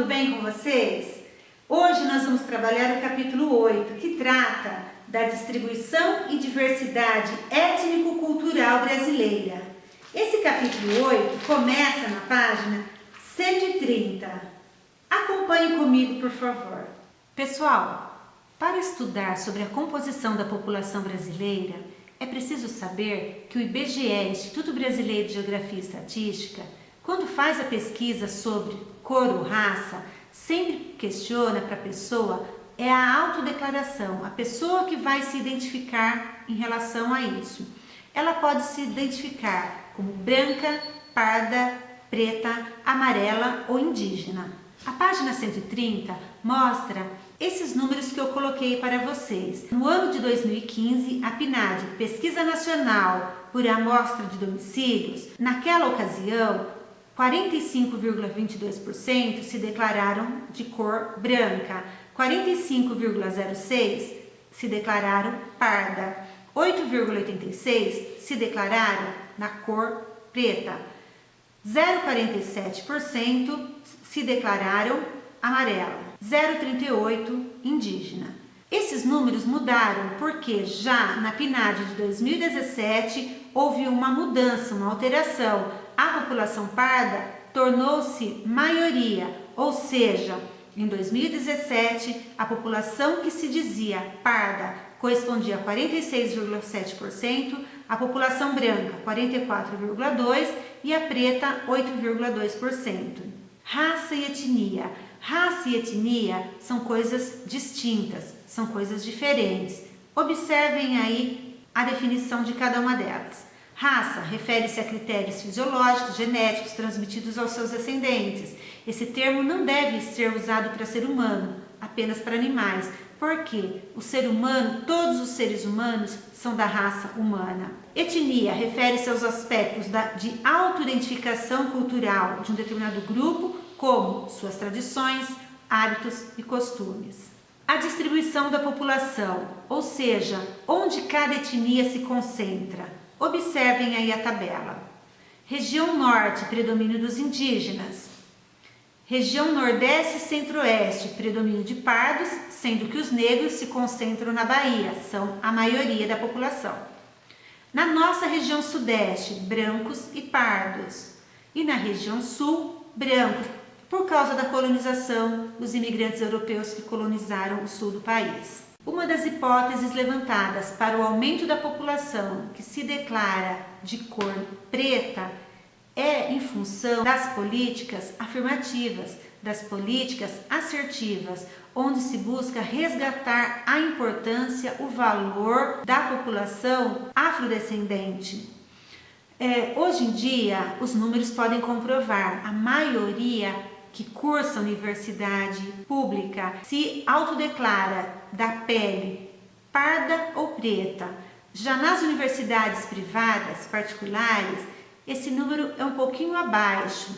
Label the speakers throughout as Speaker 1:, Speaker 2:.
Speaker 1: tudo bem com vocês? Hoje nós vamos trabalhar o capítulo 8, que trata da distribuição e diversidade étnico-cultural brasileira. Esse capítulo 8 começa na página 130. Acompanhe comigo, por favor. Pessoal, para estudar sobre a composição da população brasileira, é preciso saber que o IBGE, Instituto Brasileiro de Geografia e Estatística, quando faz a pesquisa sobre cor ou raça, sempre questiona para a pessoa é a autodeclaração, a pessoa que vai se identificar em relação a isso. Ela pode se identificar como branca, parda, preta, amarela ou indígena. A página 130 mostra esses números que eu coloquei para vocês. No ano de 2015, a PNAD, Pesquisa Nacional por Amostra de Domicílios, naquela ocasião, 45,22% se declararam de cor branca, 45,06% se declararam parda, 8,86% se declararam na cor preta, 0,47% se declararam amarela, 0,38% indígena. Esses números mudaram porque já na PNAD de 2017 houve uma mudança, uma alteração. A população parda tornou-se maioria, ou seja, em 2017 a população que se dizia parda correspondia a 46,7%, a população branca 44,2% e a preta 8,2%. Raça e etnia. Raça e etnia são coisas distintas, são coisas diferentes. Observem aí a definição de cada uma delas. Raça refere-se a critérios fisiológicos, genéticos transmitidos aos seus descendentes. Esse termo não deve ser usado para ser humano, apenas para animais, porque o ser humano, todos os seres humanos são da raça humana. Etnia refere-se aos aspectos de autoidentificação cultural de um determinado grupo, como suas tradições, hábitos e costumes. A distribuição da população, ou seja, onde cada etnia se concentra. Observem aí a tabela. Região Norte, predomínio dos indígenas. Região Nordeste e Centro-Oeste, predomínio de pardos, sendo que os negros se concentram na Bahia, são a maioria da população. Na nossa região Sudeste, brancos e pardos. E na região Sul, brancos, por causa da colonização dos imigrantes europeus que colonizaram o sul do país. Uma das hipóteses levantadas para o aumento da população que se declara de cor preta é em função das políticas afirmativas, das políticas assertivas, onde se busca resgatar a importância, o valor da população afrodescendente. Hoje em dia, os números podem comprovar, a maioria que cursa universidade pública se autodeclara da pele parda ou preta. Já nas universidades privadas, particulares, esse número é um pouquinho abaixo,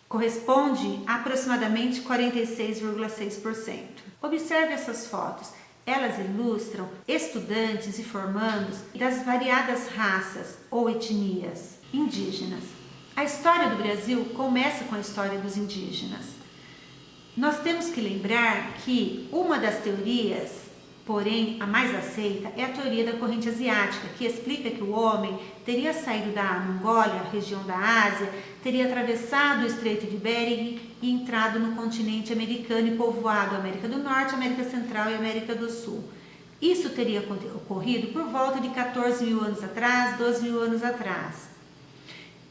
Speaker 1: corresponde a aproximadamente 46,6%. Observe essas fotos, elas ilustram estudantes e formandos das variadas raças ou etnias indígenas. A história do Brasil começa com a história dos indígenas. Nós temos que lembrar que uma das teorias, porém a mais aceita, é a teoria da corrente asiática, que explica que o homem teria saído da Mongólia, região da Ásia, teria atravessado o Estreito de Bering e entrado no continente americano e povoado a América do Norte, América Central e América do Sul. Isso teria ocorrido por volta de 14 mil anos atrás, 12 mil anos atrás.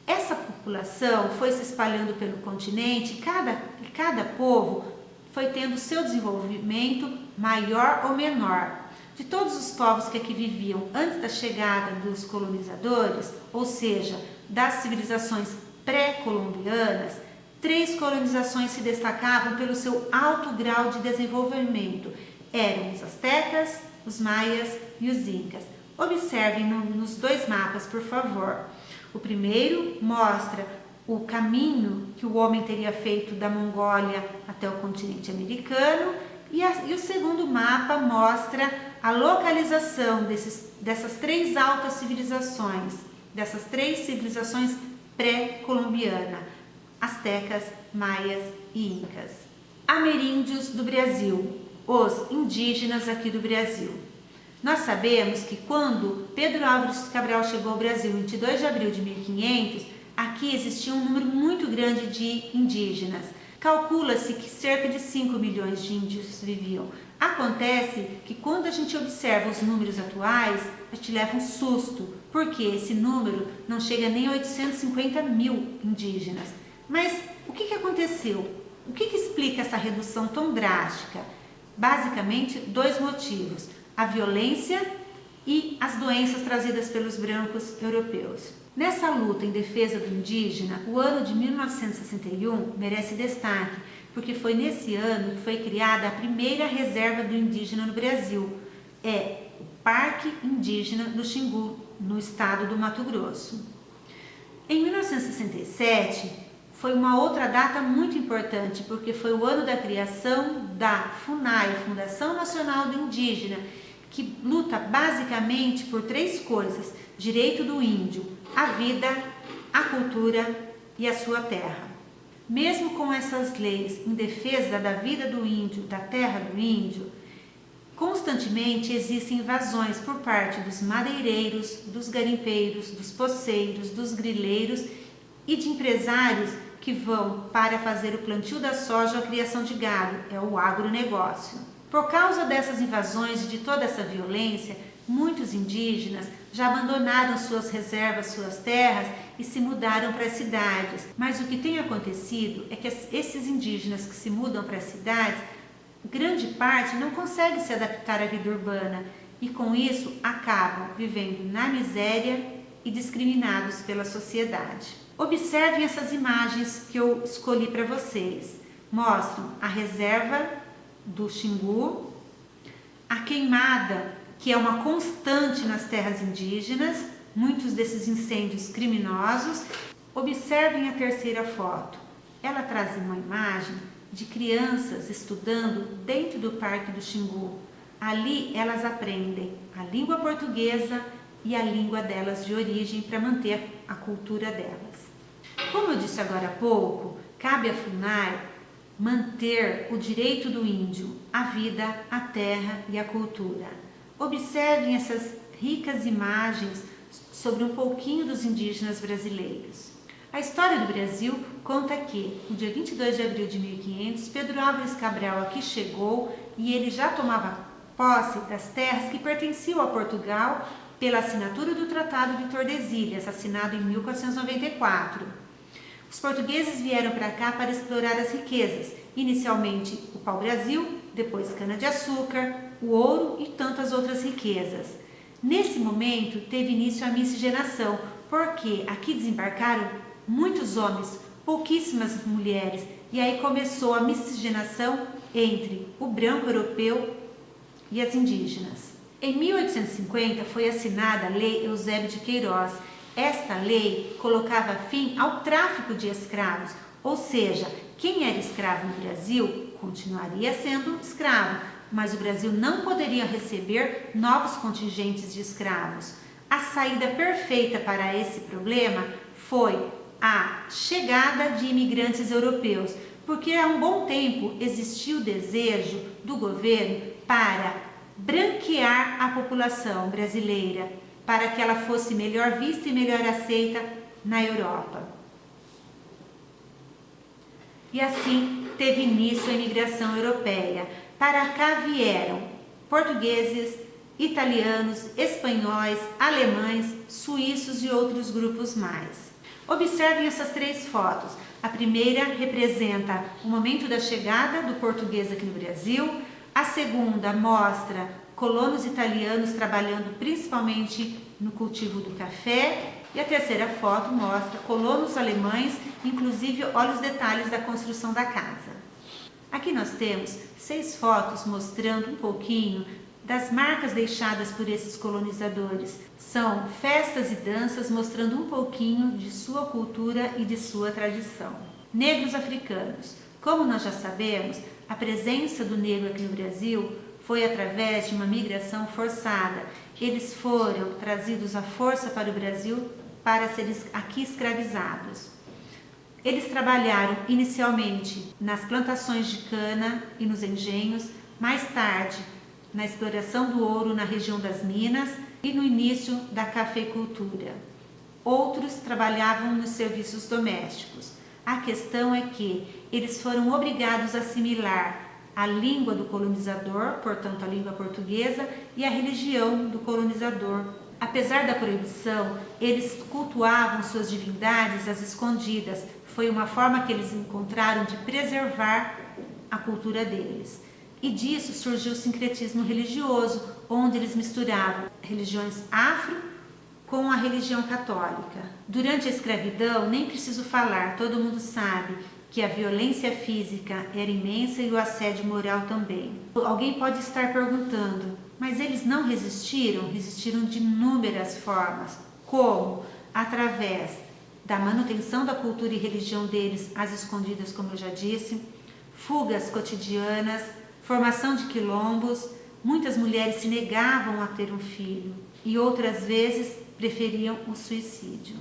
Speaker 1: Essa população foi se espalhando pelo continente e cada povo foi tendo seu desenvolvimento maior ou menor. De todos os povos que aqui viviam antes da chegada dos colonizadores, ou seja, das civilizações pré-colombianas, 3 colonizações se destacavam pelo seu alto grau de desenvolvimento. Eram os astecas, os maias e os incas. Observem nos 2 mapas, por favor. O primeiro mostra o caminho que o homem teria feito da Mongólia até o continente americano e o segundo mapa mostra a localização dessas 3 altas civilizações, dessas 3 civilizações pré-colombianas, astecas, maias e incas. Ameríndios do Brasil, os indígenas aqui do Brasil. Nós sabemos que quando Pedro Álvares Cabral chegou ao Brasil em 22 de abril de 1500, aqui existia um número muito grande de indígenas. Calcula-se que cerca de 5 milhões de índios viviam. Acontece que quando a gente observa os números atuais, a gente leva um susto, porque esse número não chega nem a 850 mil indígenas. Mas o que aconteceu? O que explica essa redução tão drástica? Basicamente, dois motivos: a violência e as doenças trazidas pelos brancos europeus. Nessa luta em defesa do indígena, o ano de 1961 merece destaque, porque foi nesse ano que foi criada a primeira reserva do indígena no Brasil. É o Parque Indígena do Xingu, no estado do Mato Grosso. Em 1967, foi uma outra data muito importante, porque foi o ano da criação da FUNAI, Fundação Nacional do Indígena, que luta basicamente por três coisas: direito do índio, a vida, a cultura e a sua terra. Mesmo com essas leis em defesa da vida do índio, da terra do índio, constantemente existem invasões por parte dos madeireiros, dos garimpeiros, dos poceiros, dos grileiros e de empresários que vão para fazer o plantio da soja ou a criação de gado, é o agronegócio. Por causa dessas invasões e de toda essa violência, muitos indígenas já abandonaram suas reservas, suas terras e se mudaram para as cidades. Mas o que tem acontecido é que esses indígenas que se mudam para as cidades, grande parte não consegue se adaptar à vida urbana e com isso acabam vivendo na miséria e discriminados pela sociedade. Observem essas imagens que eu escolhi para vocês. Mostram a reserva do Xingu, a queimada, que é uma constante nas terras indígenas, muitos desses incêndios criminosos. Observem a terceira foto. Ela traz uma imagem de crianças estudando dentro do Parque do Xingu. Ali elas aprendem a língua portuguesa e a língua delas de origem para manter a cultura delas. Como eu disse agora há pouco, cabe à FUNAI manter o direito do índio, a vida, a terra e a cultura. Observem essas ricas imagens sobre um pouquinho dos indígenas brasileiros. A história do Brasil conta que, no dia 22 de abril de 1500, Pedro Álvares Cabral aqui chegou e ele já tomava posse das terras que pertenciam a Portugal pela assinatura do Tratado de Tordesilhas, assinado em 1494. Os portugueses vieram para cá para explorar as riquezas, inicialmente o pau-brasil, depois cana-de-açúcar, o ouro e tantas outras riquezas. Nesse momento teve início a miscigenação, porque aqui desembarcaram muitos homens, pouquíssimas mulheres, e aí começou a miscigenação entre o branco europeu e as indígenas. Em 1850 foi assinada a Lei Eusébio de Queiroz. Esta lei colocava fim ao tráfico de escravos, ou seja, quem era escravo no Brasil continuaria sendo escravo, mas o Brasil não poderia receber novos contingentes de escravos. A saída perfeita para esse problema foi a chegada de imigrantes europeus, porque há um bom tempo existia o desejo do governo para branquear a população brasileira, para que ela fosse melhor vista e melhor aceita na Europa. E assim teve início a imigração europeia. Para cá vieram portugueses, italianos, espanhóis, alemães, suíços e outros grupos mais. Observem essas três fotos. A primeira representa o momento da chegada do português aqui no Brasil. A segunda mostra colonos italianos trabalhando principalmente no cultivo do café. E a terceira foto mostra colonos alemães, inclusive olha os detalhes da construção da casa. Aqui nós temos 6 fotos mostrando um pouquinho das marcas deixadas por esses colonizadores. São festas e danças mostrando um pouquinho de sua cultura e de sua tradição. Negros africanos. Como nós já sabemos, a presença do negro aqui no Brasil foi através de uma migração forçada. Eles foram trazidos à força para o Brasil para serem aqui escravizados. Eles trabalharam inicialmente nas plantações de cana e nos engenhos, mais tarde na exploração do ouro na região das Minas e no início da cafeicultura. Outros trabalhavam nos serviços domésticos. A questão é que eles foram obrigados a assimilar a língua do colonizador, portanto a língua portuguesa, e a religião do colonizador. Apesar da proibição, eles cultuavam suas divindades às escondidas. Foi uma forma que eles encontraram de preservar a cultura deles. E disso surgiu o sincretismo religioso, onde eles misturavam religiões afro com a religião católica. Durante a escravidão, nem preciso falar, todo mundo sabe que a violência física era imensa e o assédio moral também. Alguém pode estar perguntando, mas eles não resistiram? Resistiram de inúmeras formas. Como? Através da manutenção da cultura e religião deles às escondidas, como eu já disse, fugas cotidianas, formação de quilombos. Muitas mulheres se negavam a ter um filho e outras vezes preferiam o suicídio.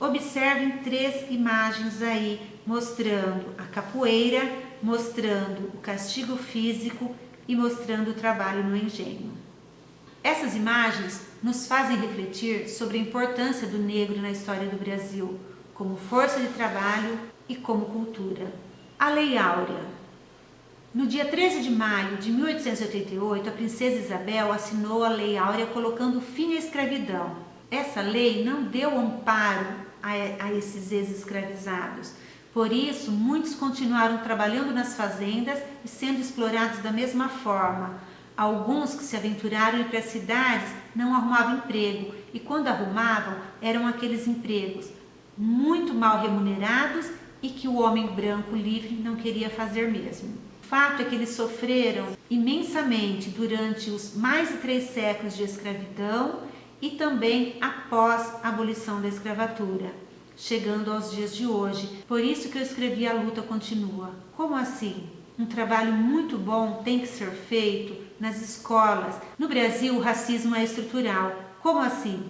Speaker 1: Observem 3 imagens aí, mostrando a capoeira, mostrando o castigo físico e mostrando o trabalho no engenho. Essas imagens nos fazem refletir sobre a importância do negro na história do Brasil, como força de trabalho e como cultura. A Lei Áurea. No dia 13 de maio de 1888, a princesa Isabel assinou a Lei Áurea colocando fim à escravidão. Essa lei não deu amparo a esses ex-escravizados. Por isso, muitos continuaram trabalhando nas fazendas e sendo explorados da mesma forma. Alguns que se aventuraram para as cidades não arrumavam emprego e quando arrumavam, eram aqueles empregos muito mal remunerados e que o homem branco livre não queria fazer mesmo. O fato é que eles sofreram imensamente durante os mais de 3 séculos de escravidão e também após a abolição da escravatura, chegando aos dias de hoje. Por isso que eu escrevi A Luta Continua. Como assim? Um trabalho muito bom tem que ser feito nas escolas. No Brasil, o racismo é estrutural. Como assim?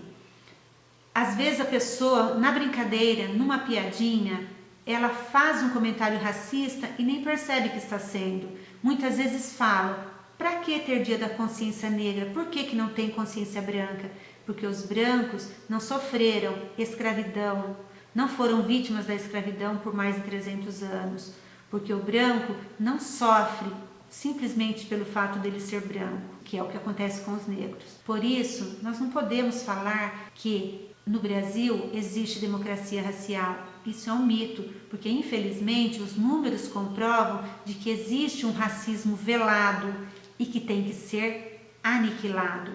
Speaker 1: Às vezes a pessoa, na brincadeira, numa piadinha, ela faz um comentário racista e nem percebe que está sendo. Muitas vezes fala, para que ter dia da consciência negra? Por que não tem consciência branca? Porque os brancos não sofreram escravidão, não foram vítimas da escravidão por mais de 300 anos. Porque o branco não sofre simplesmente pelo fato dele ser branco, que é o que acontece com os negros. Por isso, nós não podemos falar que no Brasil existe democracia racial. Isso é um mito, porque infelizmente os números comprovam de que existe um racismo velado e que tem que ser aniquilado.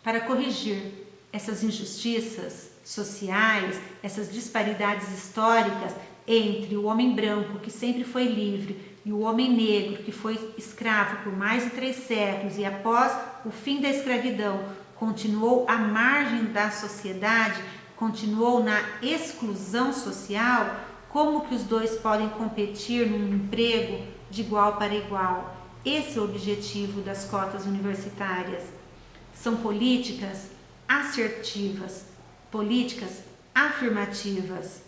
Speaker 1: Para corrigir essas injustiças sociais, essas disparidades históricas entre o homem branco, que sempre foi livre, e o homem negro, que foi escravo por mais de 3 séculos e após o fim da escravidão continuou à margem da sociedade, continuou na exclusão social, como que os dois podem competir num emprego de igual para igual? Esse é o objetivo das cotas universitárias. São políticas assertivas, políticas afirmativas.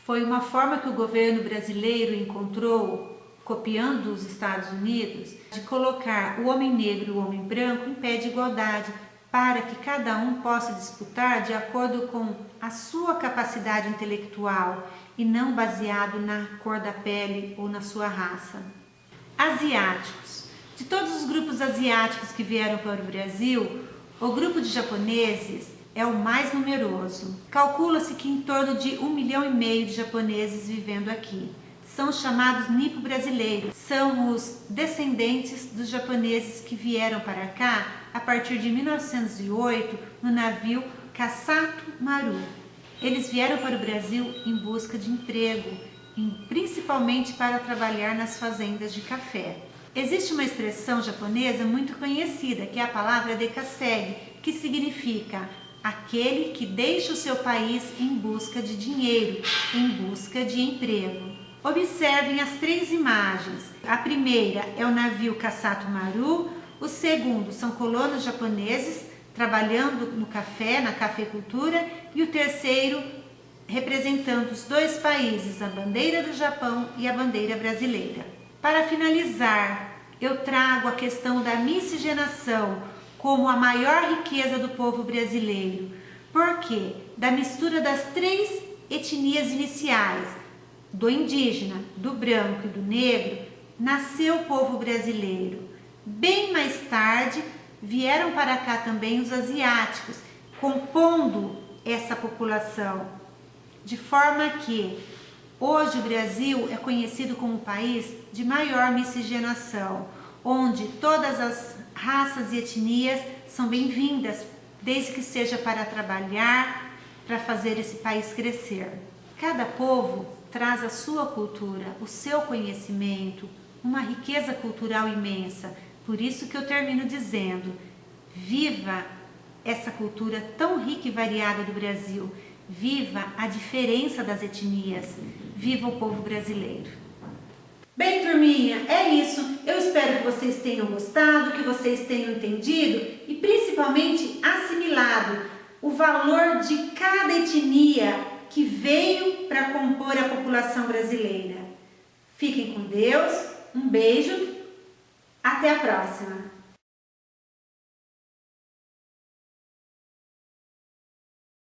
Speaker 1: Foi uma forma que o governo brasileiro encontrou, copiando os Estados Unidos, de colocar o homem negro e o homem branco em pé de igualdade, para que cada um possa disputar de acordo com a sua capacidade intelectual e não baseado na cor da pele ou na sua raça. Asiáticos. De todos os grupos asiáticos que vieram para o Brasil, o grupo de japoneses é o mais numeroso. Calcula-se que em torno de 1,5 milhão de japoneses vivendo aqui. São chamados nipo-brasileiros. São os descendentes dos japoneses que vieram para cá a partir de 1908 no navio Kasato Maru. Eles vieram para o Brasil em busca de emprego, principalmente para trabalhar nas fazendas de café. Existe uma expressão japonesa muito conhecida, que é a palavra dekasegi, que significa aquele que deixa o seu país em busca de dinheiro, em busca de emprego. Observem as 3 imagens. A primeira é o navio Kasato Maru, o segundo são colonos japoneses trabalhando no café, na cafeicultura, e o terceiro representando os dois países, a bandeira do Japão e a bandeira brasileira. Para finalizar, eu trago a questão da miscigenação como a maior riqueza do povo brasileiro. Por quê? Da mistura das três etnias iniciais, do indígena, do branco e do negro, nasceu o povo brasileiro. Bem mais tarde, vieram para cá também os asiáticos, compondo essa população, de forma que hoje o Brasil é conhecido como o país de maior miscigenação, onde todas as raças e etnias são bem-vindas, desde que seja para trabalhar, para fazer esse país crescer. Cada povo traz a sua cultura, o seu conhecimento, uma riqueza cultural imensa. Por isso que eu termino dizendo, viva essa cultura tão rica e variada do Brasil, viva a diferença das etnias, viva o povo brasileiro. Bem, turminha, é isso. Eu espero que vocês tenham gostado, que vocês tenham entendido e principalmente assimilado o valor de cada etnia que veio para compor a população brasileira. Fiquem com Deus, um beijo, até a próxima!